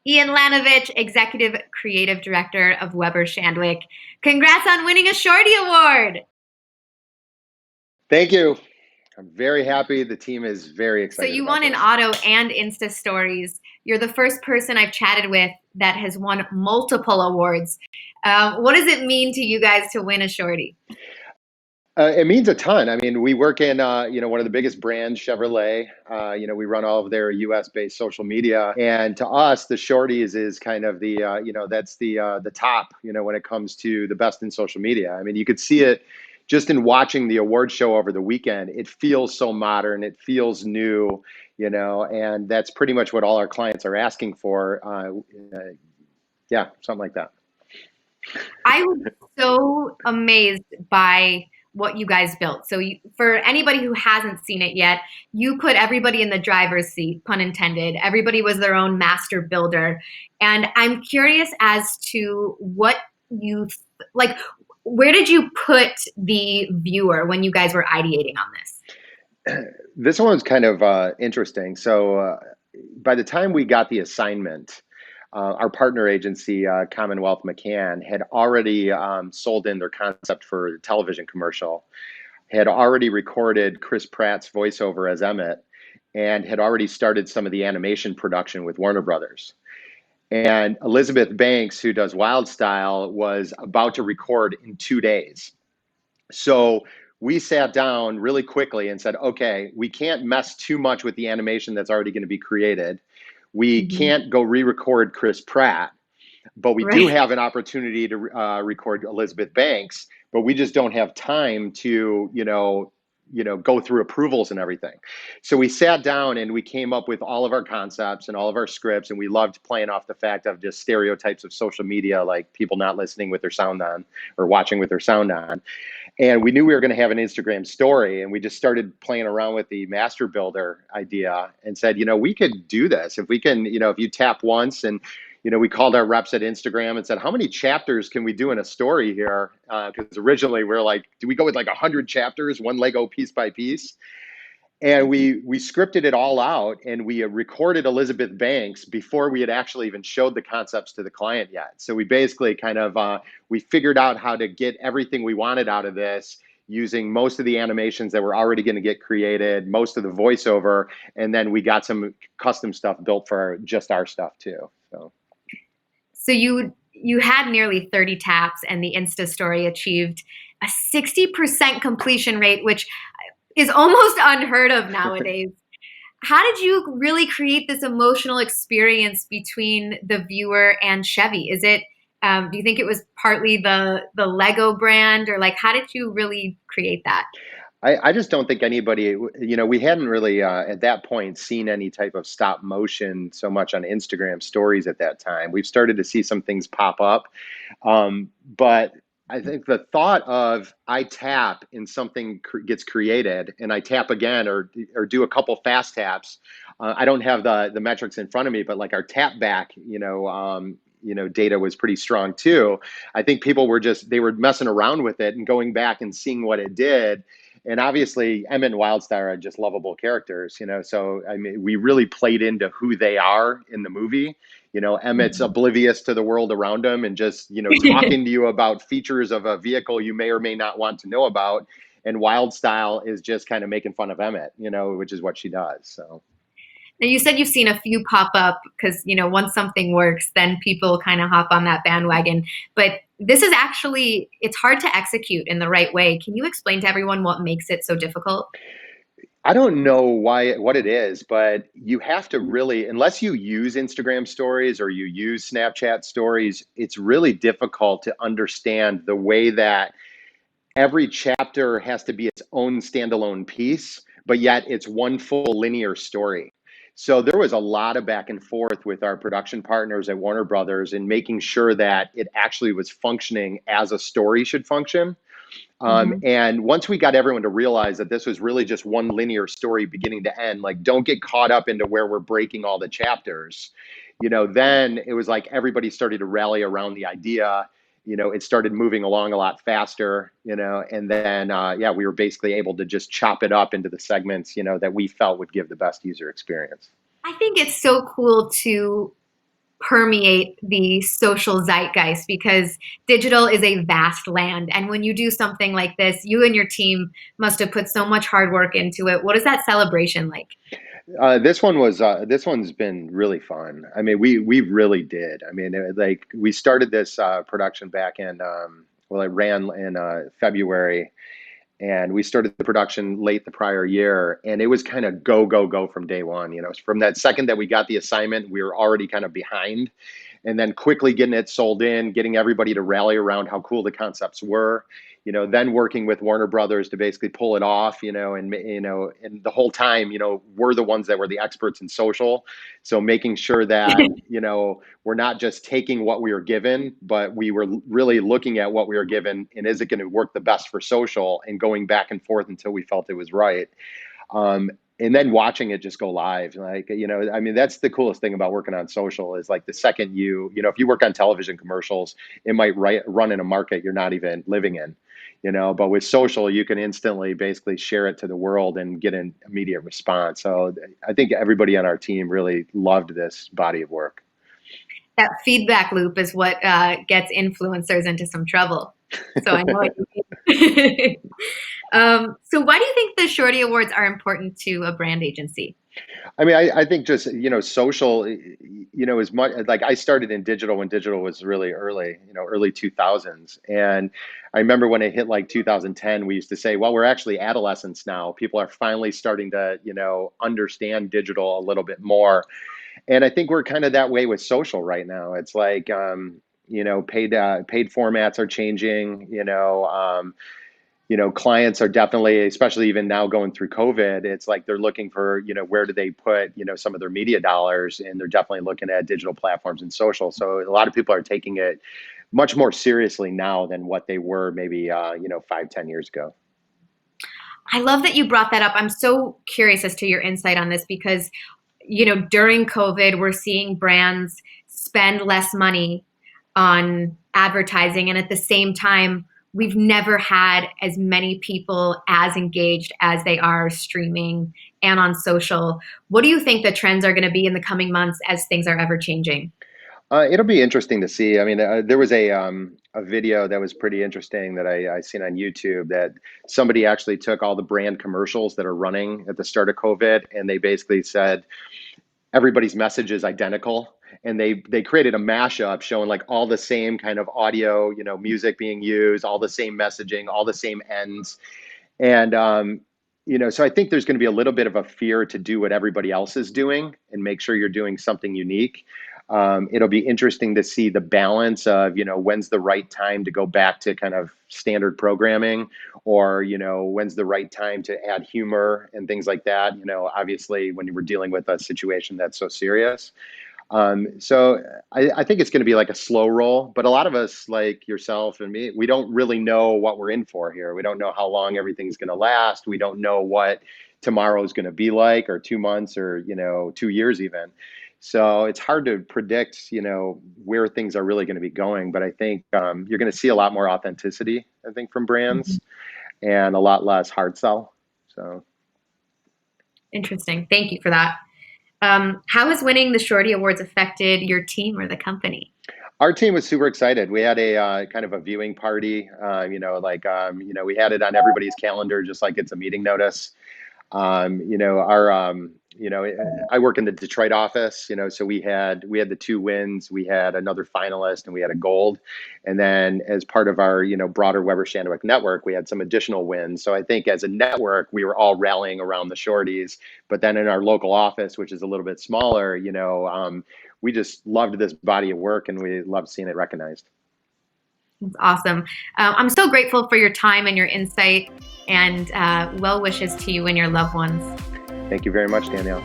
Ian Lanovich, Executive Creative Director of Weber Shandwick. Congrats on winning a Shorty Award. Thank you. I'm very happy. The team is very So excited you about won in this. auto and Insta Stories. You're the first person I've chatted with that has won multiple awards. What does it mean to you guys to win a Shorty? It means a ton. I mean, we work in, one of the biggest brands, Chevrolet. We run all of their U.S.-based social media, and to us, the Shorties is kind of the, that's the top, when it comes to the best in social media. I mean, you could see it just in watching the award show over the weekend. It feels so modern. It feels new, and that's pretty much what all our clients are asking for. Yeah, something like that. I was so amazed by what you guys built. So, for anybody who hasn't seen it yet, you put everybody in the driver's seat, pun intended. Everybody was their own master builder. And I'm curious as to what you like, where did you put the viewer when you guys were ideating on this? This one's kind of interesting. So by the time we got the assignment, our partner agency, Commonwealth McCann, had already sold in their concept for a television commercial, had already recorded Chris Pratt's voiceover as Emmett, and had already started some of the animation production with Warner Brothers. And Elizabeth Banks, who does Wild Style, was about to record in 2 days. So we sat down really quickly and said, okay, we can't mess too much with the animation that's already going to be created. We Mhm. can't go re-record Chris Pratt, but we do Right. have an opportunity to record Elizabeth Banks, but we just don't have time to, go through approvals and everything. So we sat down and we came up with all of our concepts and all of our scripts, and we loved playing off the fact of just stereotypes of social media, like people not listening with their sound on or watching with their sound on. And we knew we were going to have an Instagram story, and we just started playing around with the master builder idea and said, we could do this if we can, if you tap once. And we called our reps at Instagram and said, how many chapters can we do in a story here? Because originally we are like, do we go with like 100 chapters, one Lego piece by piece? And we scripted it all out, and we recorded Elizabeth Banks before we had actually even showed the concepts to the client yet. So we basically kind of we figured out how to get everything we wanted out of this using most of the animations that were already going to get created, most of the voiceover, and then we got some custom stuff built for just our stuff too. So you had nearly 30 taps, and the Insta story achieved a 60% completion rate, which is almost unheard of nowadays. How did you really create this emotional experience between the viewer and Chevy? Is it do you think it was partly the Lego brand, or like how did you really create that? I just don't think anybody, we hadn't really at that point seen any type of stop motion so much on Instagram stories at that time. We've started to see some things pop up. But I think the thought of I tap and something gets created and I tap again or do a couple fast taps. I don't have the metrics in front of me, but like our tap back, data was pretty strong too. I think people were they were messing around with it and going back and seeing what it did. And obviously, Emmett and Wildstar are just lovable characters, So I mean, we really played into who they are in the movie. Emmett's oblivious to the world around him and just, talking to you about features of a vehicle you may or may not want to know about. And Wild Style is just kind of making fun of Emmett, which is what she does. So. Now you said you've seen a few pop up because once something works, then people kind of hop on that bandwagon. But this is actually it's hard to execute in the right way. Can you explain to everyone what makes it so difficult? I don't know what it is, but you have to really, unless you use Instagram stories or you use Snapchat stories, it's really difficult to understand the way that every chapter has to be its own standalone piece, but yet it's one full linear story. So there was a lot of back and forth with our production partners at Warner Brothers in making sure that it actually was functioning as a story should function. Mm-hmm. And once we got everyone to realize that this was really just one linear story beginning to end, like don't get caught up into where we're breaking all the chapters, then it was like everybody started to rally around the idea. It started moving along a lot faster, and then, yeah, we were basically able to just chop it up into the segments, that we felt would give the best user experience. I think it's so cool to permeate the social zeitgeist because digital is a vast land. And when you do something like this, you and your team must have put so much hard work into it. What is that celebration like? This one's been really fun. I mean, we really did. I mean, like we started this production back in well, it ran in February, and we started the production late the prior year, and it was kind of go go go from day one. You know, from that second that we got the assignment, we were already kind of behind, and then quickly getting it sold in, getting everybody to rally around how cool the concepts were, you know, then working with Warner Brothers to basically pull it off, you know, and the whole time, you know, we're the ones that were the experts in social. So making sure that, you know, we're not just taking what we were given, but we were really looking at what we were given and is it going to work the best for social, and going back and forth until we felt it was right. Um, and then watching it just go live, like, you know, I mean, that's the coolest thing about working on social is like the second you know, if you work on television commercials, it might run in a market you're not even living in, you know, but with social, you can instantly basically share it to the world and get an immediate response. So I think everybody on our team really loved this body of work. That feedback loop is what gets influencers into some trouble. So I know what you mean. So why do you think the Shorty Awards are important to a brand agency? I mean, I think just, you know, social, you know, as much like I started in digital when digital was really early, you know, early 2000s. And I remember when it hit like 2010, we used to say, well, we're actually adolescents now. People are finally starting to, you know, understand digital a little bit more. And I think we're kind of that way with social right now. It's like, you know, paid formats are changing, you know, clients are definitely, especially even now going through COVID, it's like they're looking for, you know, where do they put, you know, some of their media dollars, and they're definitely looking at digital platforms and social. So a lot of people are taking it much more seriously now than what they were maybe, you know, 5, 10 years ago. I love that you brought that up. I'm so curious as to your insight on this because, you know, during COVID, we're seeing brands spend less money on advertising. And at the same time, we've never had as many people as engaged as they are streaming and on social. What do you think the trends are going to be in the coming months as things are ever changing? It'll be interesting to see. I mean, there was a video that was pretty interesting that I seen on YouTube that somebody actually took all the brand commercials that are running at the start of COVID, and they basically said, everybody's message is identical, and they created a mashup showing like all the same kind of audio, you know, music being used, all the same messaging, all the same ends. And you know, so I think there's going to be a little bit of a fear to do what everybody else is doing and make sure you're doing something unique. It'll be interesting to see the balance of, you know, when's the right time to go back to kind of standard programming, or, you know, when's the right time to add humor and things like that. You know, obviously when you were dealing with a situation that's so serious. So I think it's going to be like a slow roll, but a lot of us, like yourself and me, we don't really know what we're in for here. We don't know how long everything's going to last. We don't know what tomorrow is going to be like, or 2 months, or, you know, 2 years even. So it's hard to predict, you know, where things are really going to be going. But I think you're going to see a lot more authenticity, I think, from brands, and a lot less hard sell. So. Interesting. Thank you for that. How has winning the Shorty Awards affected your team or the company? Our team was super excited. We had a kind of a viewing party. You know, like you know, we had it on everybody's calendar, just like it's a meeting notice. You know, you know, I work in the Detroit office. You know, so we had the two wins. We had another finalist, and we had a gold. And then as part of our, you know, broader Weber Shandwick network, we had some additional wins. So I think as a network, we were all rallying around the Shorties. But then in our local office, which is a little bit smaller, you know, we just loved this body of work, and we loved seeing it recognized. That's awesome. I'm so grateful for your time and your insight, and well wishes to you and your loved ones. Thank you very much, Danielle.